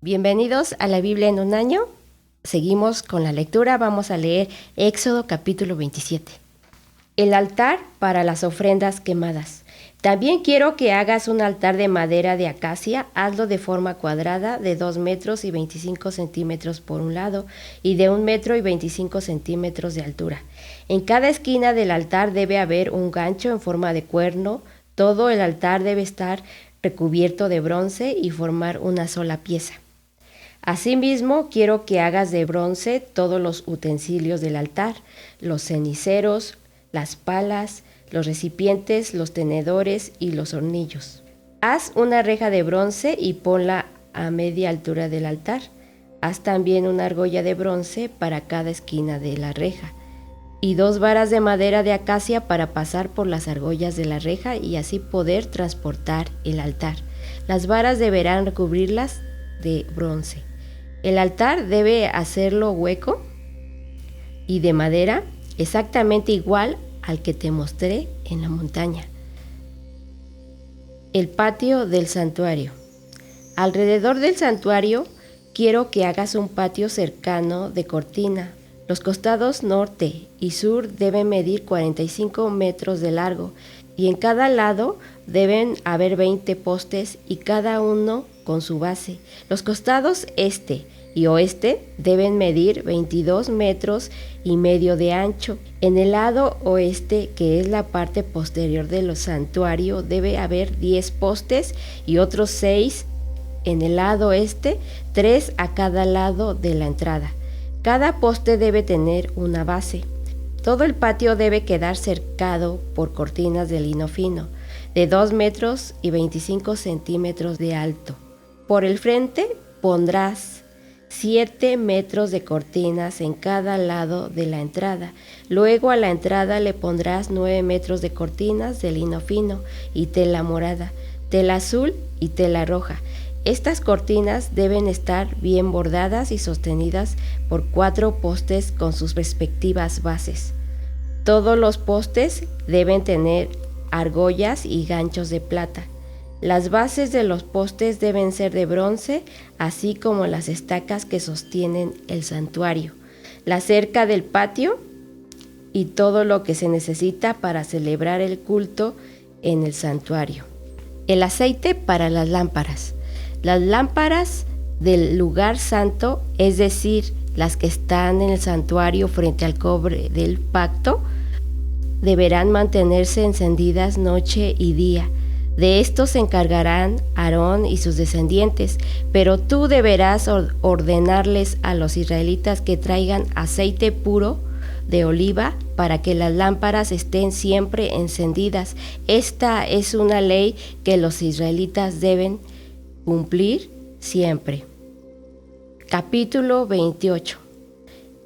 Bienvenidos a la Biblia en un año. Seguimos con la lectura. Vamos a leer Éxodo capítulo 27. El altar para las ofrendas quemadas. También quiero que hagas un altar de madera de acacia. Hazlo de forma cuadrada de 2 metros y 25 centímetros por un lado y de 1 metro y 25 centímetros de altura. En cada esquina del altar debe haber un gancho en forma de cuerno. Todo el altar debe estar recubierto de bronce y formar una sola pieza. Asimismo, quiero que hagas de bronce todos los utensilios del altar, los ceniceros, las palas, los recipientes, los tenedores y los hornillos. Haz una reja de bronce y ponla a media altura del altar. Haz también una argolla de bronce para cada esquina de la reja y 2 varas de madera de acacia para pasar por las argollas de la reja y así poder transportar el altar. Las varas deberán recubrirlas de bronce. El altar debe hacerlo hueco y de madera, exactamente igual al que te mostré en la montaña. El patio del santuario. Alrededor del santuario quiero que hagas un patio cercano de cortina. Los costados norte y sur deben medir 45 metros de largo y en cada lado deben haber 20 postes y cada uno con su base. Los costados este y oeste deben medir 22 metros y medio de ancho. En el lado oeste, que es la parte posterior del santuario, debe haber 10 postes y otros 6 en el lado este, 3 a cada lado de la entrada. Cada poste debe tener una base. Todo el patio debe quedar cercado por cortinas de lino fino, de 2 metros y 25 centímetros de alto. Por el frente pondrás 7 metros de cortinas en cada lado de la entrada. Luego a la entrada le pondrás 9 metros de cortinas de lino fino y tela morada, tela azul y tela roja. Estas cortinas deben estar bien bordadas y sostenidas por 4 postes con sus respectivas bases. Todos los postes deben tener argollas y ganchos de plata. Las bases de los postes deben ser de bronce, así como las estacas que sostienen el santuario, la cerca del patio y todo lo que se necesita para celebrar el culto en el santuario. El aceite para las lámparas. Las lámparas del lugar santo, es decir, las que están en el santuario frente al cobre del pacto, deberán mantenerse encendidas noche y día. De esto se encargarán Aarón y sus descendientes, pero tú deberás ordenarles a los israelitas que traigan aceite puro de oliva para que las lámparas estén siempre encendidas. Esta es una ley que los israelitas deben cumplir siempre. Capítulo 28.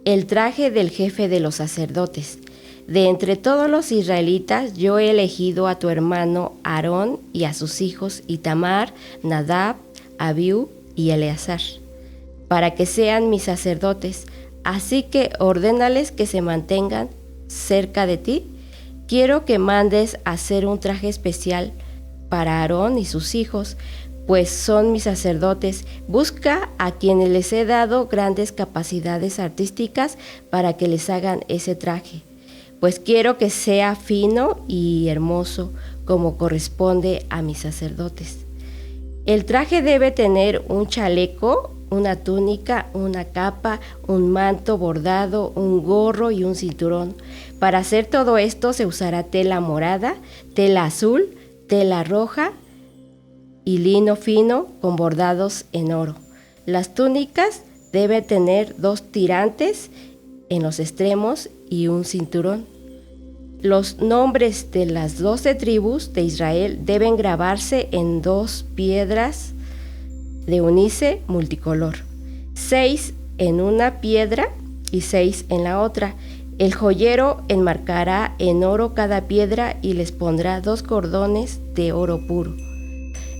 El traje del jefe de los sacerdotes. De entre todos los israelitas, yo he elegido a tu hermano Aarón y a sus hijos Itamar, Nadab, Abiú y Eleazar, para que sean mis sacerdotes. Así que ordénales que se mantengan cerca de ti. Quiero que mandes hacer un traje especial para Aarón y sus hijos, pues son mis sacerdotes. Busca a quienes les he dado grandes capacidades artísticas para que les hagan ese traje, pues quiero que sea fino y hermoso como corresponde a mis sacerdotes. El traje debe tener un chaleco, una túnica, una capa, un manto bordado, un gorro y un cinturón. Para hacer todo esto se usará tela morada, tela azul, tela roja y lino fino con bordados en oro. Las túnicas deben tener 2 tirantes en los extremos y un cinturón. Los nombres de las 12 tribus de Israel deben grabarse en 2 piedras de ónice multicolor, 6 en una piedra y 6 en la otra. El joyero enmarcará en oro cada piedra y les pondrá 2 cordones de oro puro.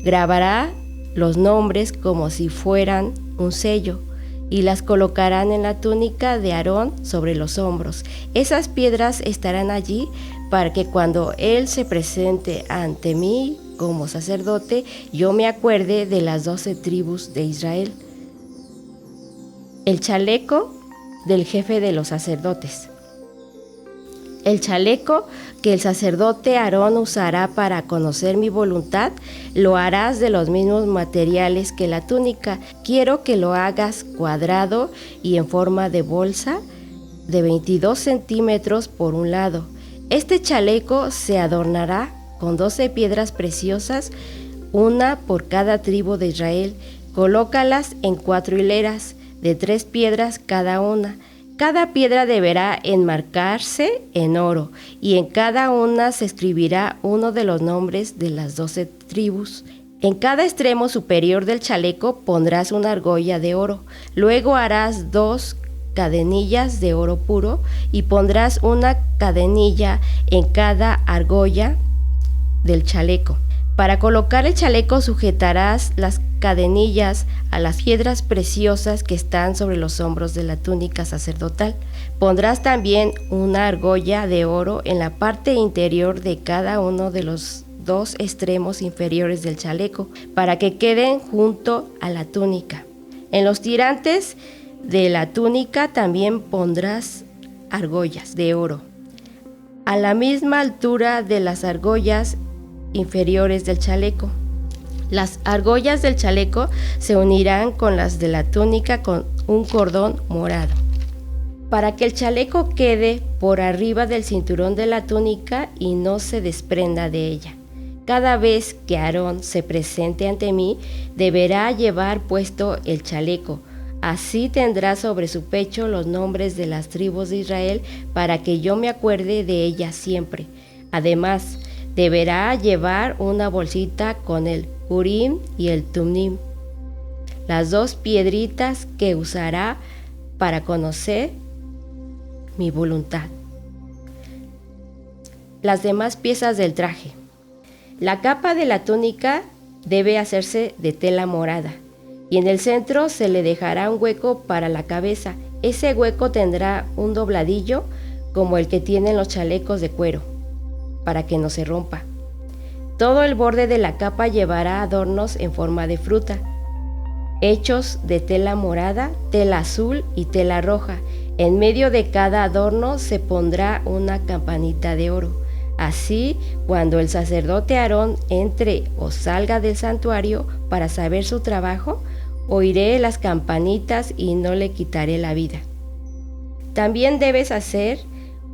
Grabará los nombres como si fueran un sello y las colocarán en la túnica de Aarón sobre los hombros. Esas piedras estarán allí para que cuando él se presente ante mí como sacerdote, yo me acuerde de las 12 tribus de Israel. El chaleco del jefe de los sacerdotes. El chaleco que el sacerdote Aarón usará para conocer mi voluntad, lo harás de los mismos materiales que la túnica. Quiero que lo hagas cuadrado y en forma de bolsa de 22 centímetros por un lado. Este chaleco se adornará con 12 piedras preciosas, una por cada tribu de Israel. Colócalas en 4 hileras, de 3 piedras cada una. Cada piedra deberá enmarcarse en oro, y en cada una se escribirá uno de los nombres de las 12 tribus. En cada extremo superior del chaleco pondrás una argolla de oro. Luego harás 2 cadenillas de oro puro y pondrás una cadenilla en cada argolla del chaleco. Para colocar el chaleco sujetarás las cadenillas a las piedras preciosas que están sobre los hombros de la túnica sacerdotal. Pondrás también una argolla de oro en la parte interior de cada uno de los 2 extremos inferiores del chaleco, para que queden junto a la túnica. En los tirantes de la túnica también pondrás argollas de oro, a la misma altura de las argollas inferiores del chaleco. Las argollas del chaleco se unirán con las de la túnica con un cordón morado, para que el chaleco quede por arriba del cinturón de la túnica y no se desprenda de ella. Cada vez que Aarón se presente ante mí, deberá llevar puesto el chaleco. Así tendrá sobre su pecho los nombres de las tribus de Israel, para que yo me acuerde de ellas siempre. Además, deberá llevar una bolsita con el Urim y el Tumim, las 2 piedritas que usará para conocer mi voluntad. Las demás piezas del traje. La capa de la túnica debe hacerse de tela morada, y en el centro se le dejará un hueco para la cabeza. Ese hueco tendrá un dobladillo como el que tienen los chalecos de cuero, para que no se rompa. Todo el borde de la capa llevará adornos en forma de fruta, hechos de tela morada, tela azul y tela roja. En medio de cada adorno se pondrá una campanita de oro. Así, cuando el sacerdote Aarón entre o salga del santuario para saber su trabajo, oiré las campanitas y no le quitaré la vida. También debes hacer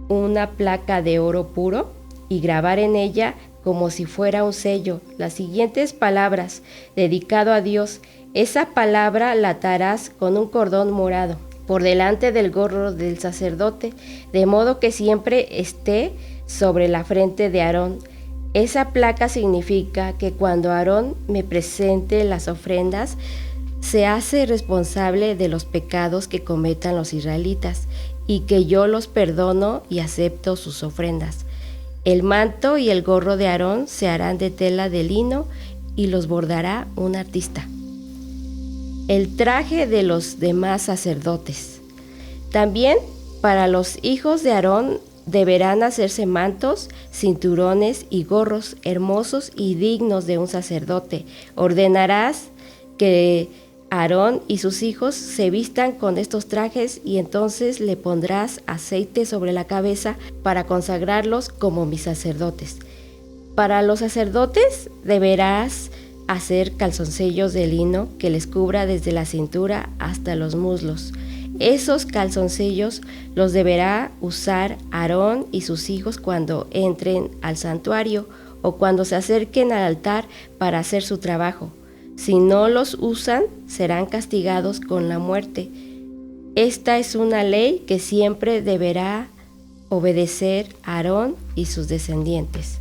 una placa de oro puro y grabar en ella, como si fuera un sello, las siguientes palabras: dedicado a Dios. Esa palabra la atarás con un cordón morado por delante del gorro del sacerdote, de modo que siempre esté sobre la frente de Aarón. Esa placa significa que cuando Aarón me presente las ofrendas, se hace responsable de los pecados que cometan los israelitas, y que yo los perdono y acepto sus ofrendas. El manto y el gorro de Aarón se harán de tela de lino y los bordará un artista. El traje de los demás sacerdotes. También para los hijos de Aarón deberán hacerse mantos, cinturones y gorros hermosos y dignos de un sacerdote. Ordenarás que Aarón y sus hijos se vistan con estos trajes, y entonces le pondrás aceite sobre la cabeza para consagrarlos como mis sacerdotes. Para los sacerdotes deberás hacer calzoncillos de lino que les cubra desde la cintura hasta los muslos. Esos calzoncillos los deberá usar Aarón y sus hijos cuando entren al santuario o cuando se acerquen al altar para hacer su trabajo. Si no los usan, serán castigados con la muerte. Esta es una ley que siempre deberá obedecer Aarón y sus descendientes.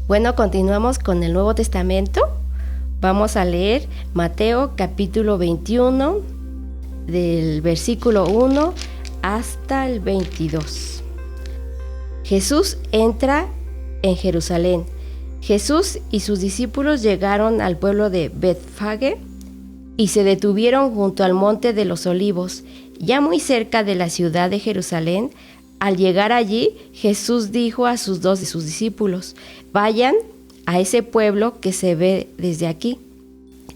Bueno, continuamos con el Nuevo Testamento. Vamos a leer Mateo capítulo 21, del versículo 1 hasta el 22. Jesús entra en Jerusalén. Jesús y sus discípulos llegaron al pueblo de Betfagé y se detuvieron junto al monte de los Olivos, ya muy cerca de la ciudad de Jerusalén. Al llegar allí, Jesús dijo a sus 2 discípulos: vayan a ese pueblo que se ve desde aquí.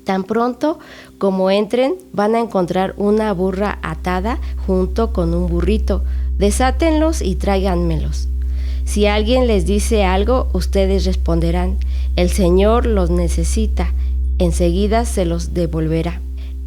Tan pronto como entren, van a encontrar una burra atada junto con un burrito. Desátenlos y tráiganmelos. Si alguien les dice algo, ustedes responderán: el Señor los necesita. Enseguida se los devolverá.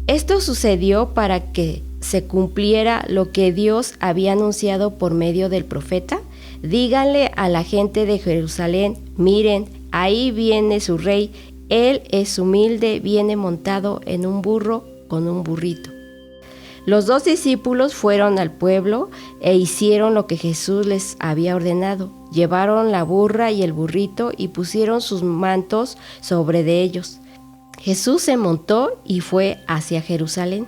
Esto sucedió para que se cumpliera lo que Dios había anunciado por medio del profeta. Díganle a la gente de Jerusalén: miren, ahí viene su rey. Él es humilde, viene montado en un burro con un burrito. Los 2 discípulos fueron al pueblo e hicieron lo que Jesús les había ordenado. Llevaron la burra y el burrito y pusieron sus mantos sobre de ellos. Jesús se montó y fue hacia Jerusalén.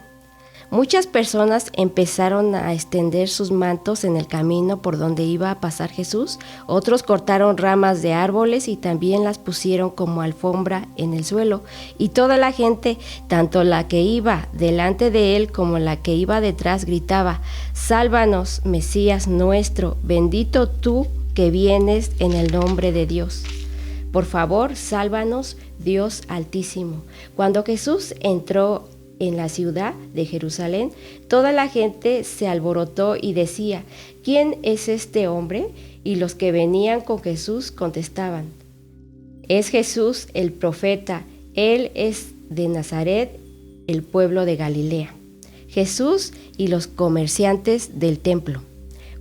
Muchas personas empezaron a extender sus mantos en el camino por donde iba a pasar Jesús. Otros cortaron ramas de árboles y también las pusieron como alfombra en el suelo. Y toda la gente, tanto la que iba delante de él como la que iba detrás, gritaba: «Sálvanos, Mesías nuestro, bendito tú que vienes en el nombre de Dios. Por favor, sálvanos, Dios Altísimo». Cuando Jesús entró en la ciudad de Jerusalén, toda la gente se alborotó y decía: «¿Quién es este hombre?». Y los que venían con Jesús contestaban: «Es Jesús el profeta, él es de Nazaret, el pueblo de Galilea». Jesús y los comerciantes del templo.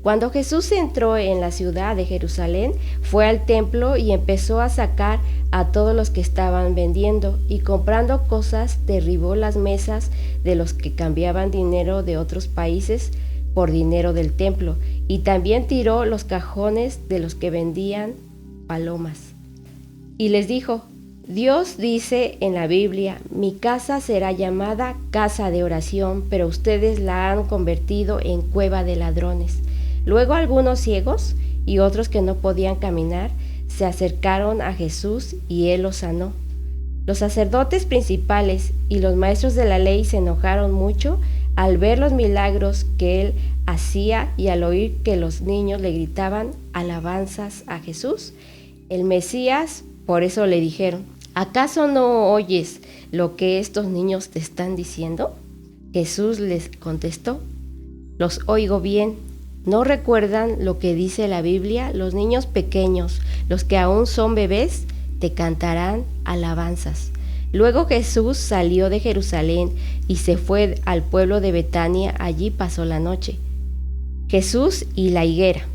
Cuando Jesús entró en la ciudad de Jerusalén, fue al templo y empezó a sacar a todos los que estaban vendiendo y comprando cosas. Derribó las mesas de los que cambiaban dinero de otros países por dinero del templo, y también tiró los cajones de los que vendían palomas. Y les dijo: «Dios dice en la Biblia: mi casa será llamada casa de oración, pero ustedes la han convertido en cueva de ladrones». Luego algunos ciegos y otros que no podían caminar se acercaron a Jesús y él los sanó. Los sacerdotes principales y los maestros de la ley se enojaron mucho al ver los milagros que él hacía y al oír que los niños le gritaban alabanzas a Jesús, el Mesías. Por eso le dijeron: «¿Acaso no oyes lo que estos niños te están diciendo?». Jesús les contestó: «Los oigo bien. ¿No recuerdan lo que dice la Biblia? Los niños pequeños, los que aún son bebés, te cantarán alabanzas». Luego Jesús salió de Jerusalén y se fue al pueblo de Betania. Allí pasó la noche. Jesús y la higuera.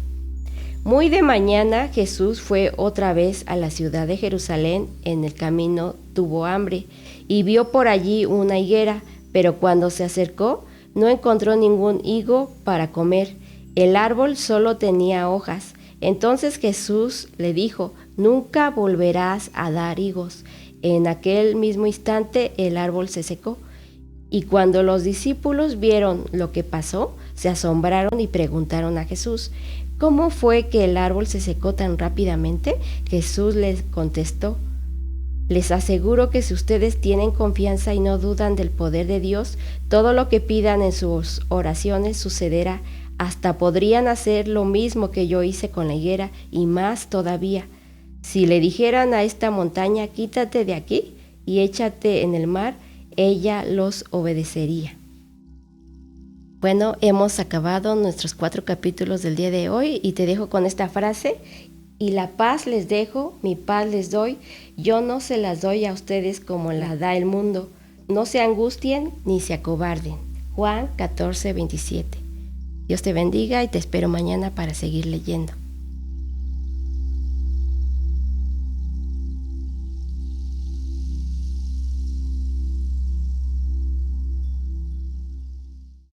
Muy de mañana Jesús fue otra vez a la ciudad de Jerusalén. En el camino tuvo hambre y vio por allí una higuera, pero cuando se acercó no encontró ningún higo para comer. El árbol solo tenía hojas. Entonces Jesús le dijo: «Nunca volverás a dar higos». En aquel mismo instante el árbol se secó. Y cuando los discípulos vieron lo que pasó, se asombraron y preguntaron a Jesús: «¿Cómo fue que el árbol se secó tan rápidamente?». Jesús les contestó: «Les aseguro que si ustedes tienen confianza y no dudan del poder de Dios, todo lo que pidan en sus oraciones sucederá. Hasta podrían hacer lo mismo que yo hice con la higuera y más todavía. Si le dijeran a esta montaña: quítate de aquí y échate en el mar, ella los obedecería». Bueno, hemos acabado nuestros 4 capítulos del día de hoy y te dejo con esta frase: «Y la paz les dejo, mi paz les doy, yo no se las doy a ustedes como la da el mundo. No se angustien ni se acobarden». Juan 14:27. Dios te bendiga y te espero mañana para seguir leyendo.